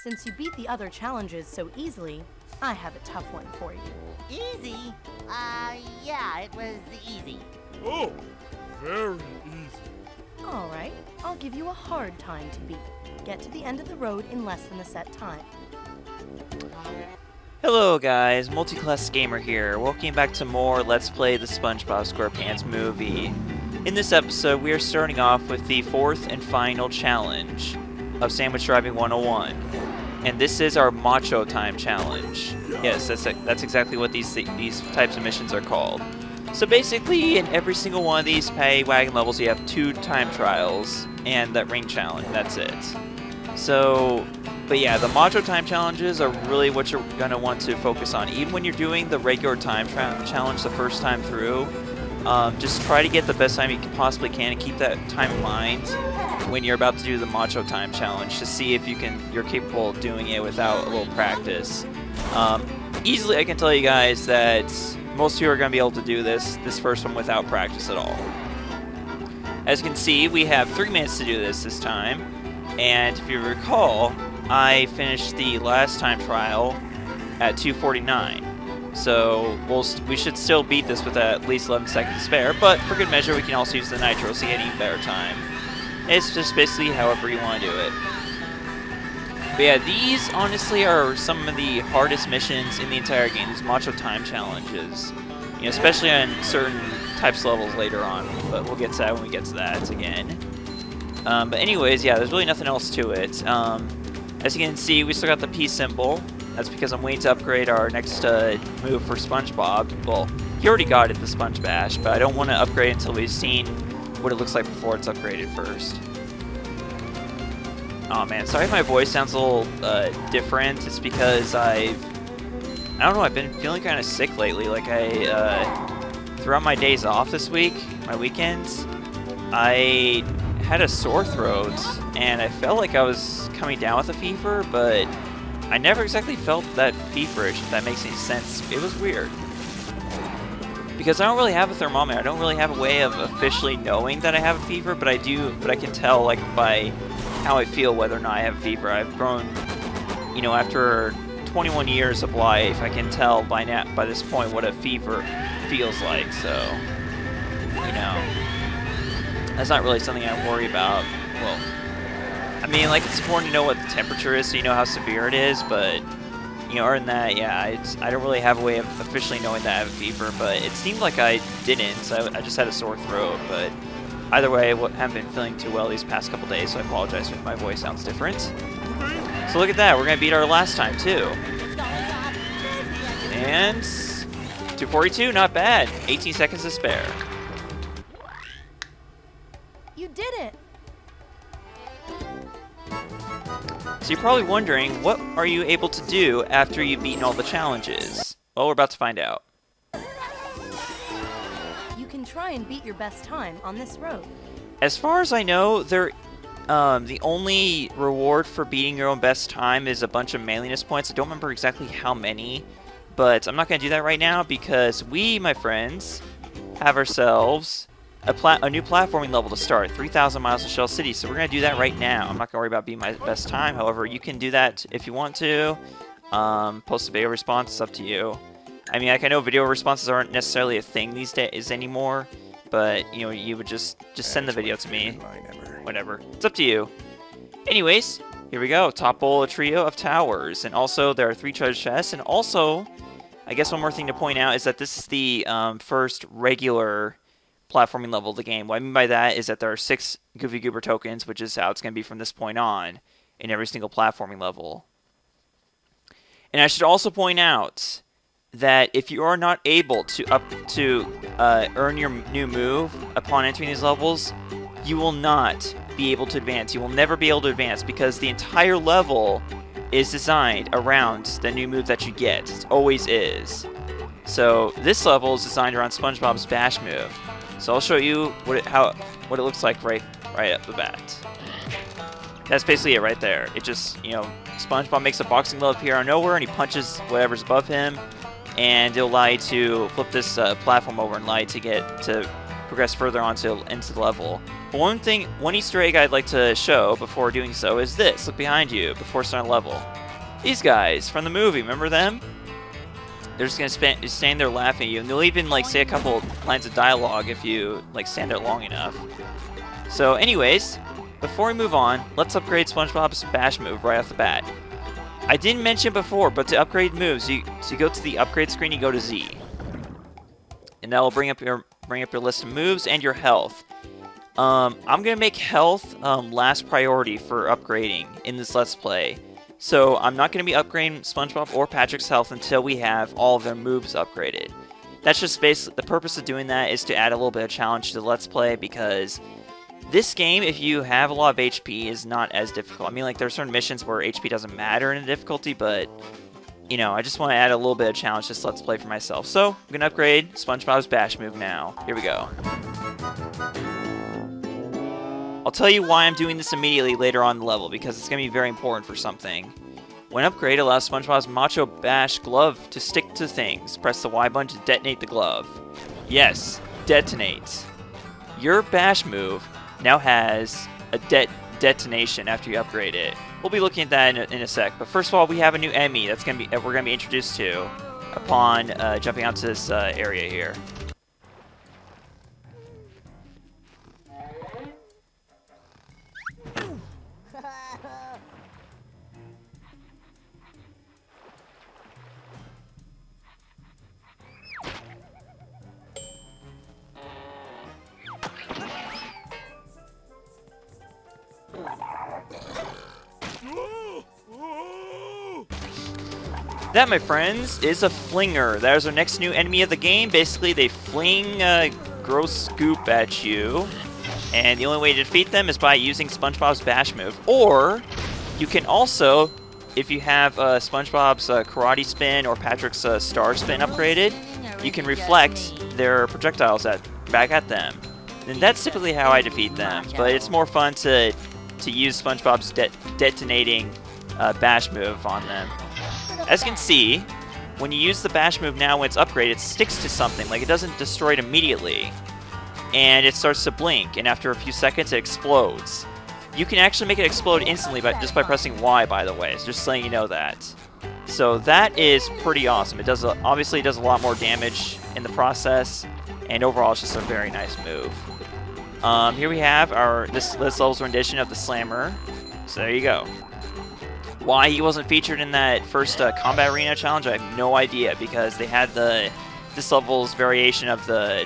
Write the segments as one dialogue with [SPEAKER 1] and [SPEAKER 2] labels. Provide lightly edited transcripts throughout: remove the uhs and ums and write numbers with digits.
[SPEAKER 1] Since you beat the other challenges so easily, I have a tough one for you.
[SPEAKER 2] Easy? Yeah, it was easy.
[SPEAKER 3] Oh, very easy.
[SPEAKER 1] Alright, I'll give you a hard time to beat. Get to the end of the road in less than the set time.
[SPEAKER 4] Hello guys, Multiclass Gamer here. Welcome back to more Let's Play the SpongeBob SquarePants movie. In this episode, we are starting off with the fourth and final challenge of Sandwich Driving 101. And this is our Macho Time Challenge. Yes, that's exactly what these types of missions are called. So basically, in every single one of these Paddy Wagon levels, you have 2 time trials and that ring challenge. That's it. So, but yeah, the Macho Time challenges are really what you're going to want to focus on. Even when you're doing the regular time challenge the first time through, just try to get the best time you possibly can and keep that time in mind when you're about to do the Macho Time challenge to see if you're capable of doing it without a little practice. Easily, I can tell you guys that most of you are going to be able to do this first one without practice at all. As you can see, we have 3 minutes to do this time, and if you recall, I finished the last time trial at 2:49. So we should still beat this with at least 11 seconds to spare, but for good measure, we can also use the nitro to get even better time. It's just basically however you want to do it. But yeah, these honestly are some of the hardest missions in the entire game, these Macho Time challenges. You know, especially on certain types of levels later on, but we'll get to that when we get to that again. But anyways, yeah, there's really nothing else to it. As you can see, we still got the P symbol. That's because I'm waiting to upgrade our next move for SpongeBob. Well, he already got it, the Sponge Bash, but I don't want to upgrade until we've seen what it looks like before it's upgraded first. Oh man, sorry if my voice sounds a little different. It's because I don't know, I've been feeling kind of sick lately. Like throughout my days off this week, my weekends, I had a sore throat, and I felt like I was coming down with a fever, but I never exactly felt that feverish, if that makes any sense. It was weird. Because I don't really have a thermometer. I don't really have a way of officially knowing that I have a fever, but I can tell, like, by how I feel whether or not I have a fever. I've grown, you know, after 21 years of life, I can tell by this point what a fever feels like, so, you know, that's not really something I worry about. Well, I mean, like, it's important to know what the temperature is so you know how severe it is, but, you know, other than that, yeah, I don't really have a way of officially knowing that I have a fever, but it seemed like I didn't, so I just had a sore throat, but either way, I haven't been feeling too well these past couple days, so I apologize if my voice sounds different. So look at that, we're going to beat our last time, too. And 2:42, not bad. 18 seconds to spare.
[SPEAKER 1] You did it!
[SPEAKER 4] So you're probably wondering, what are you able to do after you've beaten all the challenges? Well, we're about to find out.
[SPEAKER 1] You can try and beat your best time on this road.
[SPEAKER 4] As far as I know, the only reward for beating your own best time is a bunch of manliness points. I don't remember exactly how many, but I'm not going to do that right now because we, my friends, have ourselves a new platforming level to start, 3,000 miles to Shell City, so we're going to do that right now. I'm not going to worry about being my best time, however, you can do that if you want to. Post a video response, it's up to you. I mean, like, I know video responses aren't necessarily a thing these days anymore, but, you know, you would just send the video to me. Whatever. It's up to you. Anyways, here we go. Topple a trio of towers, and also there are 3 treasure chests, and also, I guess one more thing to point out is that this is the first regular platforming level of the game. What I mean by that is that there are 6 Goofy Goober tokens, which is how it's going to be from this point on in every single platforming level. And I should also point out that if you are not able to earn your new move upon entering these levels, you will not be able to advance. You will never be able to advance because the entire level is designed around the new move that you get. It always is. So this level is designed around SpongeBob's Bash move. So I'll show you what it looks like right up the bat. That's basically it right there. It just, you know, SpongeBob makes a boxing glove appear out of nowhere and he punches whatever's above him, and it'll allow you to flip this platform over and allow you to progress further into the level. One Easter egg I'd like to show before doing so is this. Look behind you before starting a level. These guys from the movie, remember them? They're just gonna stand there laughing at you, and they'll even like say a couple lines of dialogue if you like stand there long enough. So, anyways, before we move on, let's upgrade SpongeBob's bash move right off the bat. I didn't mention before, but to upgrade moves, you go to the upgrade screen, you go to Z, and that will bring up your list of moves and your health. I'm gonna make health last priority for upgrading in this Let's Play. So I'm not going to be upgrading SpongeBob or Patrick's health until we have all of their moves upgraded. That's just basically the purpose of doing that, is to add a little bit of challenge to the Let's Play, because this game, if you have a lot of HP, is not as difficult. I mean, like, there are certain missions where HP doesn't matter in the difficulty, but, you know, I just want to add a little bit of challenge to this Let's Play for myself. So I'm going to upgrade SpongeBob's bash move now. Here we go. I'll tell you why I'm doing this immediately later on in the level, because it's going to be very important for something. When upgrade, allows SpongeBob's Macho Bash glove to stick to things. Press the Y button to detonate the glove. Yes, detonate. Your bash move now has a detonation after you upgrade it. We'll be looking at that in a sec, but first of all, we have a new enemy we're going to be introduced to upon jumping onto this area here. That, my friends, is a flinger. That is our next new enemy of the game. Basically, they fling gross goop at you, and the only way to defeat them is by using SpongeBob's bash move. Or you can also, if you have SpongeBob's karate spin or Patrick's star spin upgraded, you can reflect their projectiles back at them. And that's typically how I defeat them. But it's more fun to use SpongeBob's detonating bash move on them. As you can see, when you use the bash move now when it's upgraded, it sticks to something. Like, it doesn't destroy it immediately. And it starts to blink, and after a few seconds it explodes. You can actually make it explode instantly just by pressing Y, by the way. So just letting you know that. So that is pretty awesome. It does obviously it does a lot more damage in the process, and overall it's just a very nice move. Here we have this level's rendition of the Slammer. So there you go. Why he wasn't featured in that first Combat Arena challenge, I have no idea, because they had this level's variation of the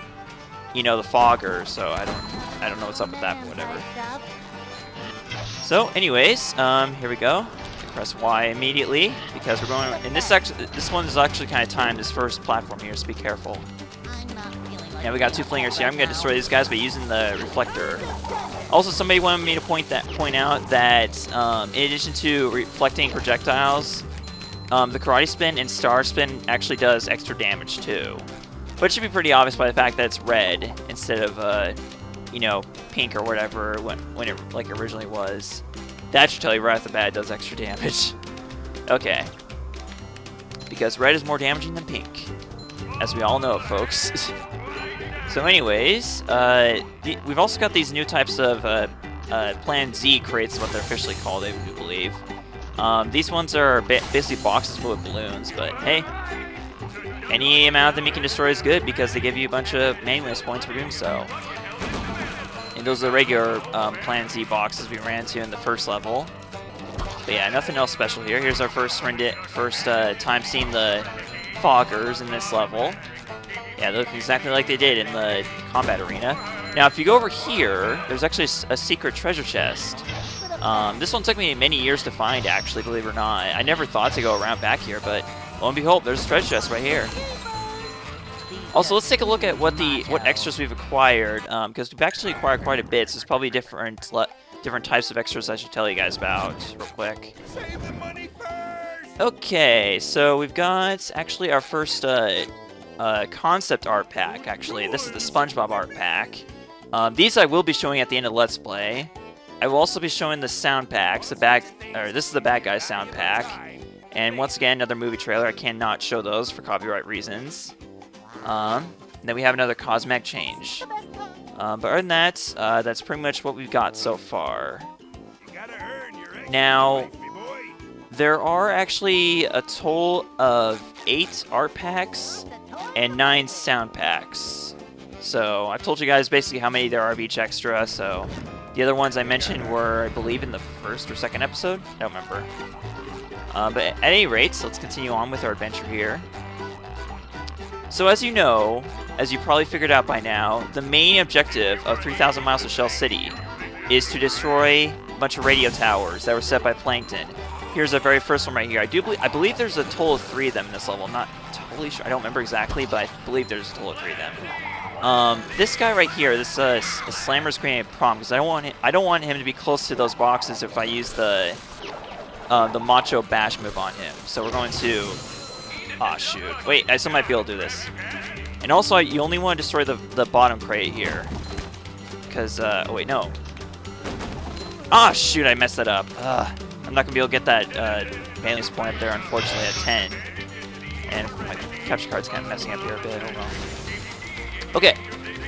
[SPEAKER 4] Fogger, so I don't know what's up with that, but whatever. So, anyways, here we go. Press Y immediately, because we're going, and this one is actually kind of timed, this first platform here, so be careful. Yeah, we got two flingers here. I'm going to destroy these guys by using the reflector. Also, somebody wanted me to point out that in addition to reflecting projectiles, the karate spin and star spin actually does extra damage too. But it should be pretty obvious by the fact that it's red instead of pink or whatever when it like originally was. That should tell you right off the bat it does extra damage. Okay. Because red is more damaging than pink, as we all know, folks. So anyways, we've also got these new types of Plan Z crates, what they're officially called, I do believe. These ones are basically boxes full of balloons, but hey, any amount of them you can destroy is good because they give you a bunch of manliness points for doing so. And those are the regular Plan Z boxes we ran into in the first level. But yeah, nothing else special here. Here's our first time seeing the Foggers in this level. Yeah, they look exactly like they did in the Combat Arena. Now, if you go over here, there's actually a secret treasure chest. This one took me many years to find, actually, believe it or not. I never thought to go around back here, but lo and behold, there's a treasure chest right here. Also, let's take a look at what extras we've acquired, because we've actually acquired quite a bit, so there's probably different types of extras I should tell you guys about real quick.
[SPEAKER 3] Save the money first!
[SPEAKER 4] Okay, so we've got actually our first concept art pack, actually. This is the SpongeBob art pack. These I will be showing at the end of Let's Play. I will also be showing the sound packs. This is the Bad Guys sound pack. And once again, another movie trailer. I cannot show those for copyright reasons. Then we have another cosmetic change. But other than that, that's pretty much what we've got so far.
[SPEAKER 3] You gotta earn your extra
[SPEAKER 4] Now,
[SPEAKER 3] points, me boy.
[SPEAKER 4] there are actually a total of 8 art packs and 9 sound packs. So I've told you guys basically how many there are of each extra, so the other ones I mentioned were, I believe, in the first or second episode? I don't remember. But at any rate, so let's continue on with our adventure here. So as you know, as you probably figured out by now, the main objective of 3,000 Miles to Shell City is to destroy a bunch of radio towers that were set by Plankton. Here's the very first one right here. I believe there's a total of 3 of them in this level. I'm not totally sure. I don't remember exactly, but I believe there's a total of 3 of them. This guy right here, this Slammer's creating a problem because I don't want him to be close to those boxes if I use the Macho Bash move on him. So we're going to... Aw, shoot. Wait, I still might be able to do this. And also, you only want to destroy the bottom crate here. Because, oh wait, no. Ah, shoot, I messed that up. I'm not going to be able to get that Manly's point up there, unfortunately, at 10. And my capture card's kind of messing up here a bit. Hold on. Okay,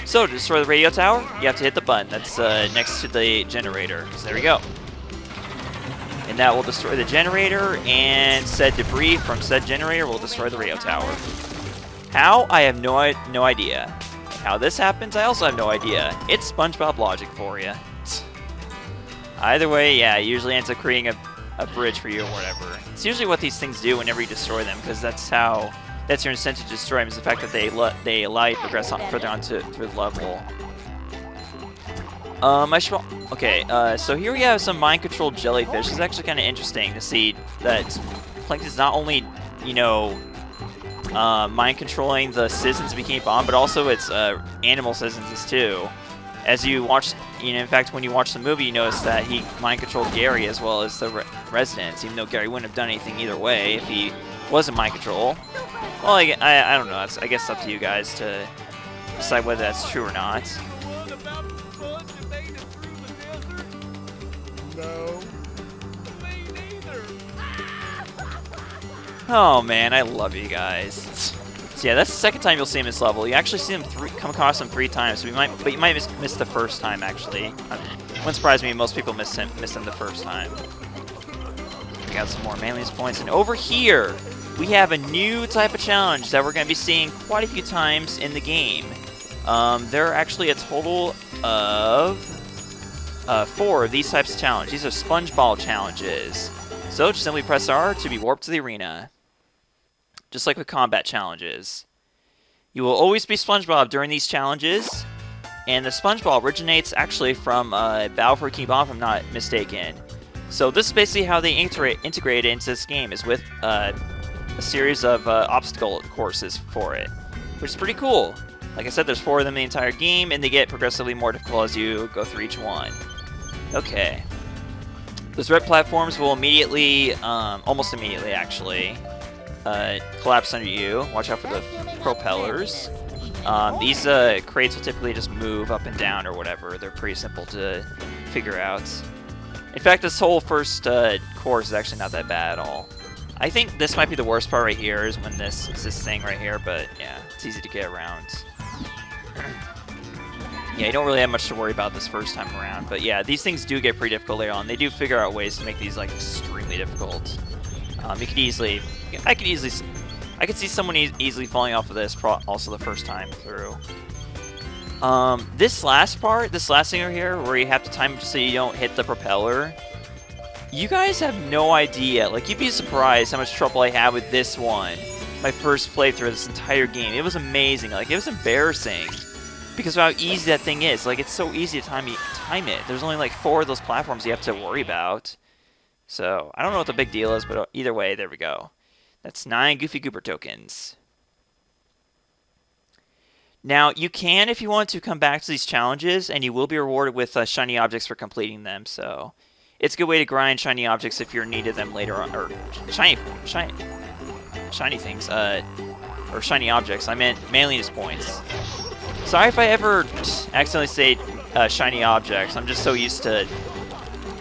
[SPEAKER 4] so to destroy the radio tower, you have to hit the button that's next to the generator. So there we go. And that will destroy the generator, and said debris from said generator will destroy the radio tower. How? I have no idea. How this happens, I also have no idea. It's SpongeBob logic for you. Either way, yeah, it usually ends up creating a bridge for you or whatever. It's usually what these things do whenever you destroy them, because that's your incentive to destroy them, is the fact that they allow you to progress further on through the level. Okay, so here we have some mind-controlled jellyfish. It's actually kind of interesting to see that Plankton's not only, you know, mind-controlling the citizens of Bikini Bottom, but also its animal citizens too. As you watch, you know, in fact, when you watch the movie, you notice that he mind-controlled Gary as well as the residents, even though Gary wouldn't have done anything either way if he wasn't mind-control. Well, I don't know. I guess it's up to you guys to decide whether that's true or not.
[SPEAKER 3] No. Me neither.
[SPEAKER 4] Oh man, I love you guys. So yeah, that's the second time you'll see him in this level. You actually see him come across him 3 times, so but you might miss the first time actually. Wouldn't surprise me. Most people miss him the first time. We got some more Manly's points, and over here we have a new type of challenge that we're going to be seeing quite a few times in the game. There are actually a total of 4 of these types of challenges. These are sponge ball challenges. So just simply press R to be warped to the arena. Just like with combat challenges. You will always be SpongeBob during these challenges. And the sponge ball originates actually from Battle for Bikini Bottom, if I'm not mistaken. So this is basically how they integrate it into this game, is with a series of obstacle courses for it. Which is pretty cool. Like I said, there's 4 of them in the entire game, and they get progressively more difficult as you go through each one. Okay. Those red platforms will immediately, almost immediately actually, collapse under you. Watch out for the propellers. These crates will typically just move up and down or whatever. They're pretty simple to figure out. In fact, this whole first course is actually not that bad at all. I think this might be the worst part right here, is when this thing right here, but yeah, it's easy to get around. Yeah, you don't really have much to worry about this first time around, but yeah, these things do get pretty difficult later on. They do figure out ways to make these like extremely difficult. You could easily, I could see someone easily falling off of this also the first time through. This last thing over here, where you have to time it so you don't hit the propeller, you guys have no idea. Like, you'd be surprised how much trouble I had with this one. My first playthrough of this entire game. It was amazing. Like, it was embarrassing because of how easy that thing is. Like, it's so easy to time it. There's only like 4 of those platforms you have to worry about. So, I don't know what the big deal is, but either way, there we go. That's 9 Goofy Goober tokens. Now, you can, if you want to, come back to these challenges, and you will be rewarded with shiny objects for completing them, so it's a good way to grind shiny objects if you're in need of them later on, or shiny things, or shiny objects. I meant manliness points. Sorry if I ever accidentally say shiny objects. I'm just so used to...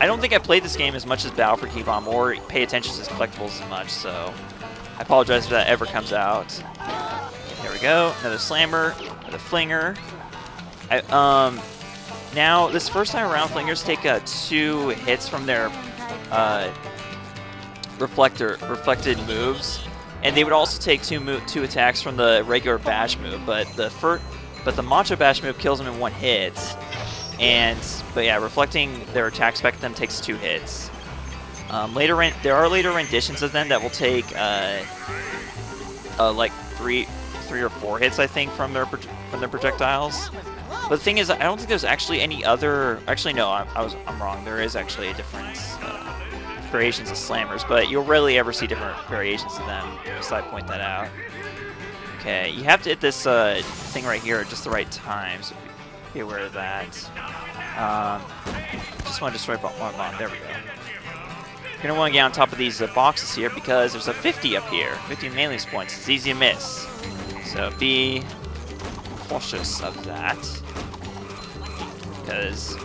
[SPEAKER 4] I don't think I played this game as much as Battle for Bikini Bottom or pay attention to its collectibles as much, so I apologize if that ever comes out. There we go. Another slammer, another flinger. Now, this first time around, Flingers take 2 hits from their reflected moves, and they would also take 2 attacks from the regular bash move. But the Macho Bash move kills them in 1 hit, but yeah, reflecting their attacks back at them takes 2 hits. There are later renditions of them that will take like 3 or 4 hits, I think, from their projectiles. But the thing is, I don't think there's actually any other. Actually, no, I'm wrong. There is actually a different variations of slammers, but you'll rarely ever see different variations of them. Just so I point that out. Okay, you have to hit this thing right here at just the right time, so be aware of that. Just want to destroy one bomb. There we go. You're gonna want to get on top of these boxes here because there's a 50 up here. 50 Melee's points. It's easy to miss, so be cautious of that. Because,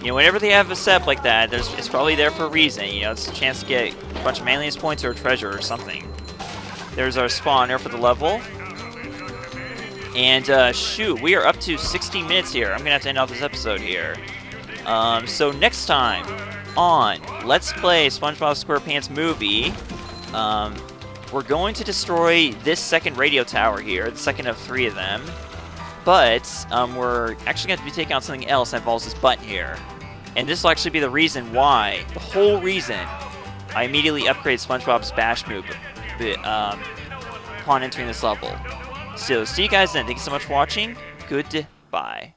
[SPEAKER 4] you know, whenever they have a setup like that, it's probably there for a reason. You know, it's a chance to get a bunch of Melee's points or a treasure or something. There's our spawner for the level. And, shoot, we are up to 60 minutes here. I'm going to have to end off this episode here. So next time on Let's Play SpongeBob SquarePants Movie, we're going to destroy this second radio tower here, the second of 3 of them. But we're actually going to be taking out something else that involves this button here. And this will actually be the reason why, the whole reason, I immediately upgraded SpongeBob's Bash move upon entering this level. So, see you guys then. Thank you so much for watching. Goodbye.